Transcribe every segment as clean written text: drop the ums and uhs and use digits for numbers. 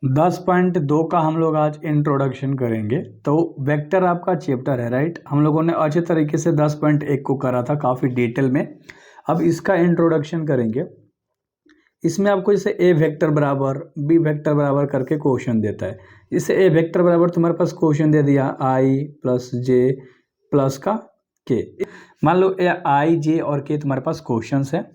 10.2 का हम लोग आज इंट्रोडक्शन करेंगे। तो वेक्टर आपका चैप्टर है, राइट। हम लोगों ने अच्छे तरीके से 10.1 को करा था काफ़ी डिटेल में। अब इसका इंट्रोडक्शन करेंगे। इसमें आपको जैसे ए वेक्टर बराबर बी वेक्टर बराबर करके क्वेश्चन देता है। जैसे ए वेक्टर बराबर तुम्हारे पास क्वेश्चन दे दिया आई प्लस जे प्लस का के। मान लो ए आई जे और के तुम्हारे पास क्वेश्चन है।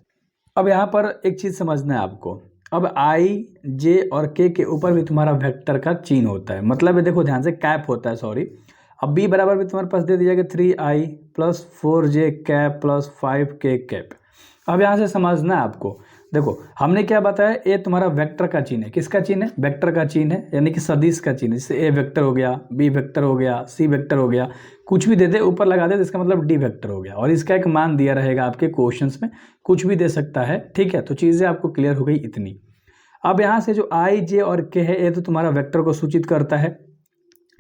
अब यहाँ पर एक चीज़ समझना है आपको। अब आई जे और के ऊपर भी तुम्हारा वेक्टर का चिन्ह होता है, मतलब ये देखो ध्यान से, कैप होता है, सॉरी। अब बी बराबर भी तुम्हारे पास दे दिया कि 3i plus 4j cap plus 5k cap. अब यहाँ से समझना है आपको। देखो हमने क्या बताया, ए तुम्हारा वेक्टर का चिन्ह है। किसका चिन्ह है? वेक्टर का चिन्ह है, यानी कि सदिश का चिन्ह। जैसे ए वेक्टर हो गया, बी वेक्टर हो गया, सी वेक्टर हो गया, कुछ भी दे दे ऊपर लगा दे तो इसका मतलब डी वेक्टर हो गया। और इसका एक मान दिया रहेगा आपके क्वेश्चंस में, कुछ भी दे सकता है, ठीक है। तो चीज़ें आपको क्लियर हो गई इतनी। अब यहाँ से जो आई जे और के है, ये तो तुम्हारा वेक्टर को सूचित करता है,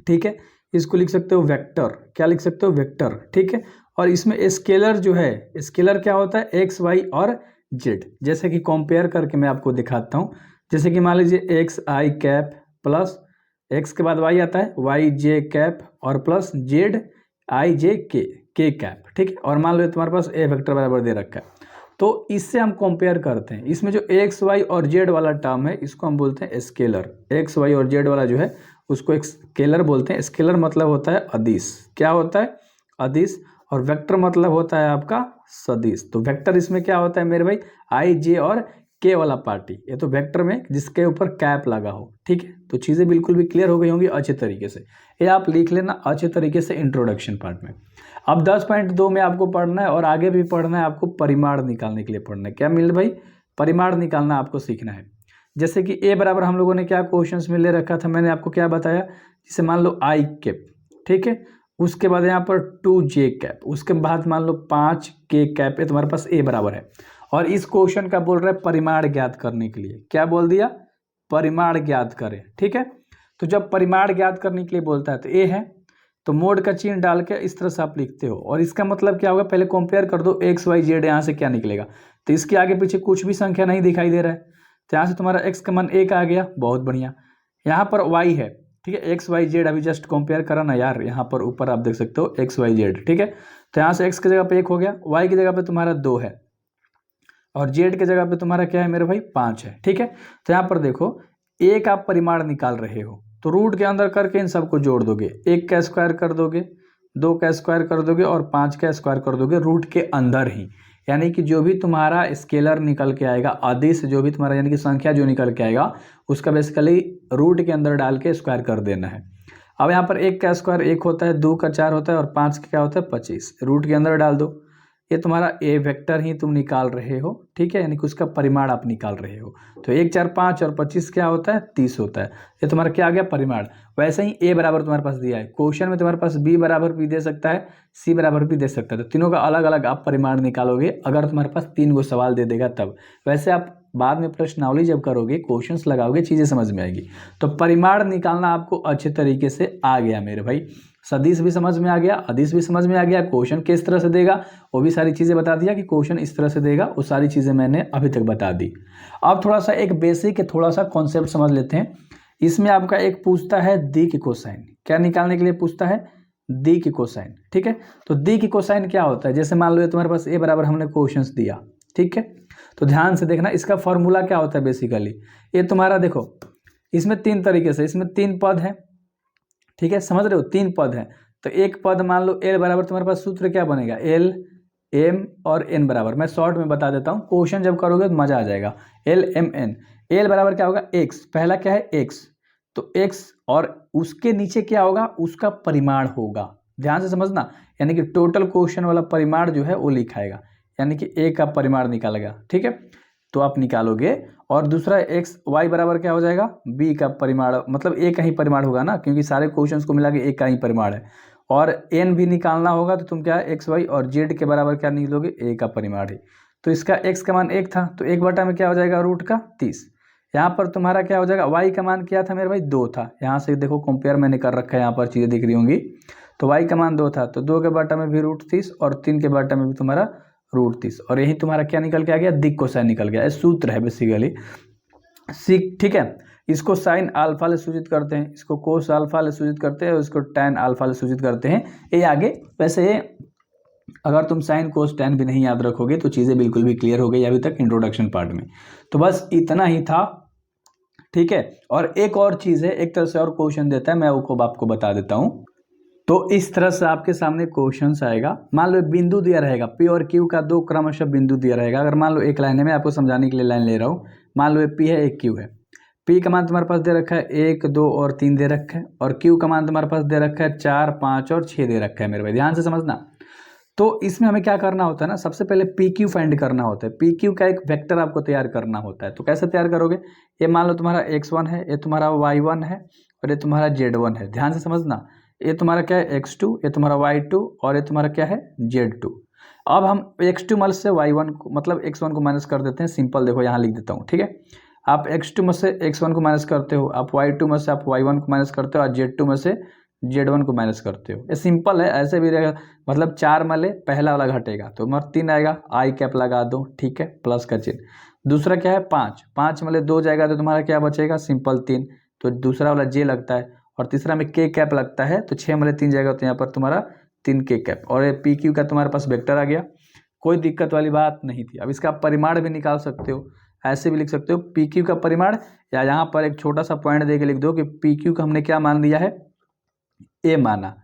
ठीक है। इसको लिख सकते हो वेक्टर, क्या लिख सकते हो? वेक्टर, ठीक है। और इसमें स्केलर जो है, स्केलर क्या होता है? एक्स वाई और जेड। जैसे कि कंपेयर करके मैं आपको दिखाता हूँ। जैसे कि मान लीजिए एक्स आई कैप प्लस एक्स के बाद वाई आता है, वाई जे कैप और प्लस जेड आई जे के कैप, ठीक है। और मान लो तुम्हारे पास ए वेक्टर बराबर दे रखा है, तो इससे हम कंपेयर करते हैं। इसमें जो एक्स वाई और जेड वाला टर्म है, इसको हम बोलते हैं स्केलर। एक्स वाई और जेड वाला जो है उसको एक स्केलर बोलते हैं। स्केलर मतलब होता है अदिश। क्या होता है? अदिश। और वेक्टर मतलब होता है आपका सदिश। तो वेक्टर इसमें क्या होता है मेरे भाई? आई जे और के वाला पार्टी, ये तो वेक्टर में जिसके ऊपर कैप लगा हो, ठीक है। तो चीज़ें बिल्कुल भी क्लियर हो गई होंगी अच्छे तरीके से। ये आप लिख लेना अच्छे तरीके से इंट्रोडक्शन पार्ट में। अब 10.2 में आपको पढ़ना है और आगे भी पढ़ना है आपको, परिमाण निकालने के लिए पढ़ना है। क्या मिल भाई? परिमाण निकालना आपको सीखना है। जैसे कि ए बराबर हम लोगों ने क्या क्वेश्चंस में ले रखा था, मैंने आपको क्या बताया? जैसे मान लो आई कैप, ठीक है। उसके बाद यहाँ पर 2j कैप, उसके बाद मान लो 5k कैप है तुम्हारे पास, ए बराबर है। और इस क्वेश्चन का बोल रहा है परिमाण ज्ञात करने के लिए। क्या बोल दिया? परिमाण ज्ञात करें, ठीक है। तो जब परिमाण ज्ञात करने के लिए बोलता है तो ए है, तो मोड का चिन्ह डाल के इस तरह से आप लिखते हो। और इसका मतलब क्या होगा? पहले कंपेयर कर दो एक्स वाई जेड, यहाँ से क्या निकलेगा? तो इसके आगे पीछे कुछ भी संख्या नहीं दिखाई दे रहा है, तो यहाँ से तुम्हारा एक्स का मान 1 आ गया, बहुत बढ़िया। यहाँ पर वाई है, ठीक है। एक्स वाई जेड अभी जस्ट कंपेयर करा ना यार, यहाँ पर ऊपर आप देख सकते हो एक्स वाई जेड, ठीक है। तो यहाँ से एक्स की जगह पे 1 हो गया, वाई की जगह पे तुम्हारा 2 है, और जेड की जगह पे तुम्हारा क्या है मेरे भाई? 5 है, ठीक है। तो यहाँ पर देखो, एक आप परिमाण निकाल रहे हो तो रूट के अंदर करके इन सबको जोड़ दोगे। 1 का स्क्वायर कर दोगे, 2 का स्क्वायर कर दोगे और 5 का स्क्वायर कर दोगे रूट के अंदर ही। यानी कि जो भी तुम्हारा स्केलर निकल के आएगा, आदिश जो भी तुम्हारा यानी कि संख्या जो निकल के आएगा, उसका बेसिकली रूट के अंदर डाल के स्क्वायर कर देना है। अब यहाँ पर 1 का स्क्वायर 1 होता है, 2 का 4 होता है और 5 का क्या होता है? 25। रूट के अंदर डाल दो। ये तुम्हारा ए वेक्टर ही तुम निकाल रहे हो, ठीक है, यानी कि उसका परिमाण आप निकाल रहे हो। तो 1 4 5 और 25 क्या होता है? 30 होता है। ये तुम्हारा क्या आ गया? परिमाण। वैसे ही ए बराबर तुम्हारे पास दिया है क्वेश्चन में, तुम्हारे पास बी बराबर भी दे सकता है, सी बराबर भी दे सकता है। तो तीनों का अलग अलग आप परिमाण निकालोगे अगर तुम्हारे पास 3 गो सवाल दे देगा तब। वैसे आप बाद में प्रश्नावली जब करोगे, क्वेश्चंस लगाओगे, चीज़ें समझ में आएगी। तो परिमाण निकालना आपको अच्छे तरीके से आ गया मेरे भाई। सदिश भी समझ में आ गया, अदिश भी समझ में आ गया, क्वेश्चन किस तरह से देगा वो भी सारी चीज़ें बता दिया कि क्वेश्चन इस तरह से देगा, वो सारी चीज़ें मैंने अभी तक बता दी। अब थोड़ा सा एक बेसिक थोड़ा सा कॉन्सेप्ट समझ लेते हैं। इसमें आपका एक पूछता है दी की कोसाइन। क्या निकालने के लिए पूछता है? दी की कोसाइन, ठीक है। तो दी की कोसाइन क्या होता है? जैसे मान लो तुम्हारे पास ए बराबर हमने क्वेश्चंस दिया, ठीक है। तो ध्यान से देखना, इसका फॉर्मूला क्या होता है बेसिकली। ये तुम्हारा देखो, इसमें 3 तरीके से, इसमें 3 पद है, ठीक है, समझ रहे हो? 3 पद है। तो एक पद मान लो एल बराबर, तुम्हारे पास सूत्र क्या बनेगा? एल एम और एन बराबर। मैं शॉर्ट में बता देता हूँ, क्वेश्चन जब करोगे तो मजा आ जाएगा। L M N. एल बराबर क्या होगा? एक्स, पहला क्या है? एक्स। तो एक्स और उसके नीचे क्या होगा? उसका परिमाण होगा। ध्यान से समझना, यानी कि टोटल क्वेश्चन वाला परिमाण जो है वो लिखाएगा, यानी कि ए का परिमाण निकालेगा, ठीक है। तो आप निकालोगे। और दूसरा एक्स वाई बराबर क्या हो जाएगा? बी का परिमाण, मतलब ए का ही परिमाण होगा ना, क्योंकि सारे क्वेश्चंस को मिला के एक का ही परिमाण है। और एन भी निकालना होगा तो तुम क्या है? एक्स वाई और जेड के बराबर क्या निकलोगे? ए का परिमाण है। तो इसका एक्स का मान 1 था, तो 1 बटा में क्या हो जाएगा? रूट का 30। यहाँ पर तुम्हारा क्या हो जाएगा? वाई का मान क्या था मेरे भाई? 2 था। यहाँ से देखो कंपेयर मैंने कर रखा है, यहाँ पर चीज़ें दिख रही होंगी। तो वाई का मान 2 था, तो 2 के बटा में भी रूट 30 और 3 के बटा में भी तुम्हारा रूट 30। और यही तुम्हारा क्या निकल के आ गया? दिक कोसाइन निकल गया। सूत्र है बेसिकली, ठीक है। इसको साइन अल्फा से सूचित करते हैं, इसको कोस अल्फा से सूचित करते हैं और इसको टैन अल्फा से सूचित करते हैं। ये आगे वैसे अगर तुम साइन कोस टैन भी नहीं याद रखोगे तो चीज़ें बिल्कुल भी क्लियर हो गई अभी तक इंट्रोडक्शन पार्ट में। तो बस इतना ही था, ठीक है। और एक और चीज़ है, एक तरह से और क्वेश्चन देता है, मैं वो आपको बता देता हूँ। तो इस तरह से आपके सामने क्वेश्चंस आएगा। मान लो बिंदु दिया रहेगा, पी और क्यू का दो क्रमशः बिंदु दिया रहेगा। अगर मान लो एक लाइन है, मैं आपको समझाने के लिए लाइन ले रहा हूँ। मान लो ये पी है, एक क्यू है। पी का मान तुम्हारे पास दे रखा है 1, 2 और 3 दे रखा है, और क्यू का मान तुम्हारे पास दे रखा है 4, 5 और 6 दे रखा है मेरे भाई, ध्यान से समझना। तो इसमें हमें क्या करना होता है ना, सबसे पहले पी क्यू फाइंड करना होता है। पी क्यू का एक वेक्टर आपको तैयार करना होता है। तो कैसे तैयार करोगे, ये मान लो तुम्हारा x1 है, ये तुम्हारा y1 है और ये तुम्हारा z1 है। ध्यान से समझना, ये तुम्हारा क्या है x2, ये तुम्हारा y2 और ये तुम्हारा क्या है z2। अब हम x2 में से y1 को मतलब x1 को माइनस कर देते हैं। सिंपल देखो यहाँ लिख देता हूँ, ठीक है। आप x2 में से x1 को माइनस करते हो, आप y2 में से आप y1 को माइनस करते हो और z2 में से z1 को माइनस करते हो। ये सिंपल है, ऐसे भी रहेगा। मतलब 4 में ले, पहला वाला घटेगा तो तुम्हारा 3 आएगा, आई कैप लगा दो, ठीक है, प्लस का चिन्ह। दूसरा क्या है 5 में ले 2 जाएगा तो तुम्हारा क्या बचेगा, सिंपल 3, तो दूसरा वाला जे लगता है। और तीसरा में के कैप लगता है, तो 6 में ले 3 जाएगा तो यहाँ पर तुम्हारा 3 के कैप। और ये पी क्यू का तुम्हारे पास वेक्टर आ गया, कोई दिक्कत वाली बात नहीं थी। अब इसका परिमाण भी निकाल सकते हो, ऐसे भी लिख सकते हो पी क्यू का परिमाण, या यहाँ पर एक छोटा सा पॉइंट दे के लिख दो कि पी क्यू का हमने क्या मान लिया है, ए माना,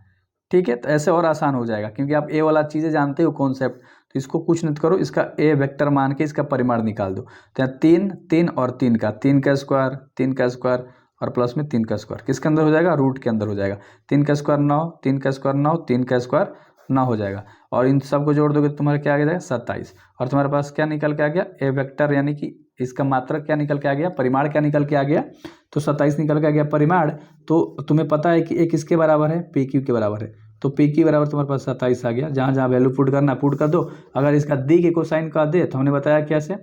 ठीक है। तो ऐसे और आसान हो जाएगा, क्योंकि आप ए वाला चीज़ें जानते हो कॉन्सेप्ट। तो इसको कुछ नहीं करो, इसका ए वेक्टर मान के इसका परिमाण निकाल दो। तो यहाँ 3, 3 और 3 का, 3 का स्क्वायर, 3 का स्क्वायर और प्लस में 3 का स्क्वायर, किसके अंदर हो जाएगा, रूट के अंदर हो जाएगा। 3 का स्क्वायर 9, 3 का स्क्वायर 9, 3 का स्क्वायर 9 हो जाएगा। और इन सबको जोड़ दोगे तो तुम्हारा क्या आ जाएगा, 27। और तुम्हारे पास क्या निकल के आ गया, ए वेक्टर, यानी कि इसका मात्रक क्या निकल के आ गया, परिमाण क्या निकल के आ गया, तो 27 निकल के आ गया परिमाण। तो तुम्हें पता है कि ए किसके बराबर है, पी क्यू के बराबर है। तो पी क्यू बराबर तुम्हारे पास 27 आ गया। जहाँ जहाँ वैल्यू पुट करना पुट कर दो। अगर इसका दी के कोसाइन का दे तो हमने बताया कैसे,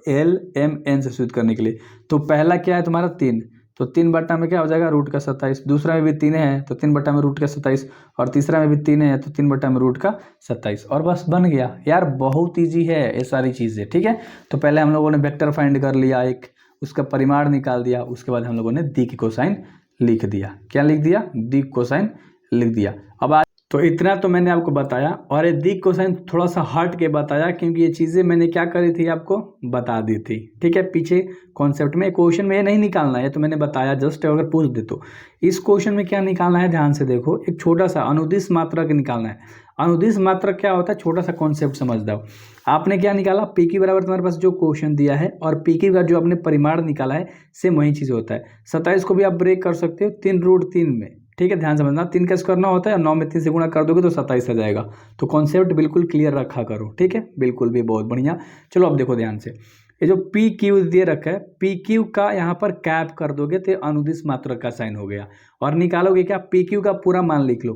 एल एम एन से सूचित करने के लिए। तो पहला क्या है तुम्हारा 3, तो 3 बट्टा में क्या हो जाएगा, रूट का 27। दूसरा में भी 3 है तो 3 बट्टा में रूट का 27, और तीसरा में भी 3 है तो 3 बट्टा में रूट का 27। और बस बन गया यार, बहुत ईजी है ये सारी चीज़ें, ठीक है। तो पहले हम लोगों ने वेक्टर फाइंड कर लिया, एक उसका परिमाण निकाल दिया, उसके बाद हम लोगों ने दी की कोसाइन लिख दिया। क्या लिख दिया, दी कोसाइन लिख दिया। अब तो इतना तो मैंने आपको बताया, और ये दी कोसाइन थोड़ा सा हट के बताया, क्योंकि ये चीज़ें मैंने क्या करी थी आपको बता दी थी, ठीक है। पीछे कॉन्सेप्ट में क्वेश्चन में ये नहीं निकालना है, तो मैंने बताया जस्ट, अगर पूछ दे तो इस क्वेश्चन में क्या निकालना है, ध्यान से देखो। एक छोटा सा अनुदिश मात्रक निकालना है। अनुदिश मात्रक क्या होता है, छोटा सा कॉन्सेप्ट समझ दो। आपने क्या निकाला, पी की बराबर तुम्हारे पास जो क्वेश्चन दिया है और पी की का जो आपने परिमाण निकाला है, सेम वही चीज़ होता है। 27 को भी आप ब्रेक कर सकते हो 3√3 में, ठीक है। ध्यान समझना, 3 का स्क्वायर 9 होता है, 9 में 3 से गुणा कर दोगे तो 27 आ जाएगा। तो कॉन्सेप्ट बिल्कुल क्लियर रखा करो, ठीक है, बिल्कुल भी, बहुत बढ़िया। चलो अब देखो ध्यान से, ये जो पी क्यू दे रखा है, पी क्यू का यहाँ पर कैप कर दोगे तो अनुदिश मात्रक का साइन हो गया। और निकालोगे क्या, पी क्यू का पूरा मान लिख लो,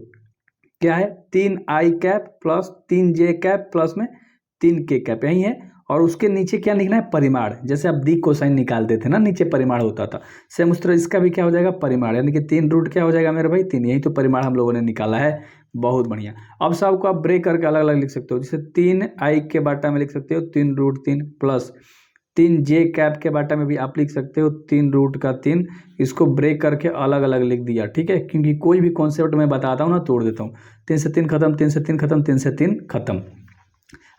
क्या है 3 आई कैप प्लस 3 जे कैप प्लस में 3 के कैप, यही है। और उसके नीचे क्या लिखना है, परिमाण। जैसे आप दी कोसाइन निकालते थे ना, नीचे परिमाण होता था, सेम उस तरह इसका भी क्या हो जाएगा, परिमाण, यानी कि 3 रूट क्या हो जाएगा मेरे भाई, 3। यही तो परिमाण हम लोगों ने निकाला है, बहुत बढ़िया। अब सबको आप ब्रेक करके अलग अलग लिख सकते हो। जैसे 3 आई के बाटा में लिख सकते हो 3√3 प्लस 3 जे कैप के बाटा में भी आप लिख सकते हो 3√3। इसको ब्रेक करके अलग अलग लिख दिया, ठीक है, क्योंकि कोई भी कॉन्सेप्ट मैं बताता हूँ ना, तोड़ देता हूँ। 3 से 3 खत्म, 3 से 3 खत्म, 3 से 3 खत्म।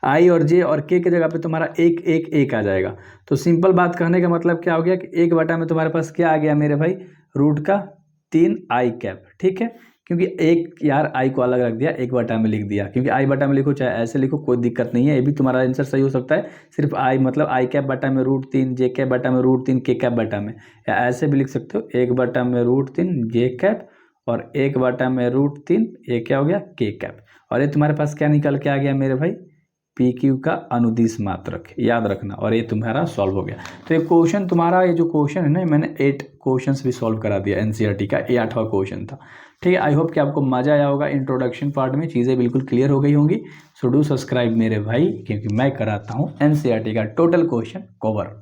आई और जे और के जगह पे तुम्हारा 1 1 1 आ जाएगा। तो सिंपल बात कहने का मतलब क्या हो गया कि 1 बटा में तुम्हारे पास क्या आ गया मेरे भाई, रूट का 3 आई कैप, ठीक है। क्योंकि एक यार आई को अलग रख दिया, 1 बटा में लिख दिया, क्योंकि आई बटा में लिखो चाहे ऐसे लिखो, कोई दिक्कत नहीं है, ये भी तुम्हारा आंसर सही हो सकता है। सिर्फ आई मतलब आई कैप बटा में √3, जे कैप बटा में √3, के कैप बटा में, या ऐसे भी लिख सकते हो 1 बटा में √3 जे कैप और 1 बटा में √3, ये क्या हो गया, के कैप। और ये तुम्हारे पास क्या निकल के आ गया मेरे भाई, पी क्यू का अनुदिश मात्रक, याद रखना। और ये तुम्हारा सॉल्व हो गया। तो ये क्वेश्चन तुम्हारा, ये जो क्वेश्चन है ना, मैंने 8 क्वेश्चंस भी सॉल्व करा दिया एनसीईआरटी का, ये 8वां क्वेश्चन था, ठीक है। आई होप कि आपको मजा आया होगा। इंट्रोडक्शन पार्ट में चीज़ें बिल्कुल क्लियर हो गई होंगी। सो डू सब्सक्राइब मेरे भाई, क्योंकि मैं कराता हूँ एनसीईआरटी का टोटल क्वेश्चन कवर।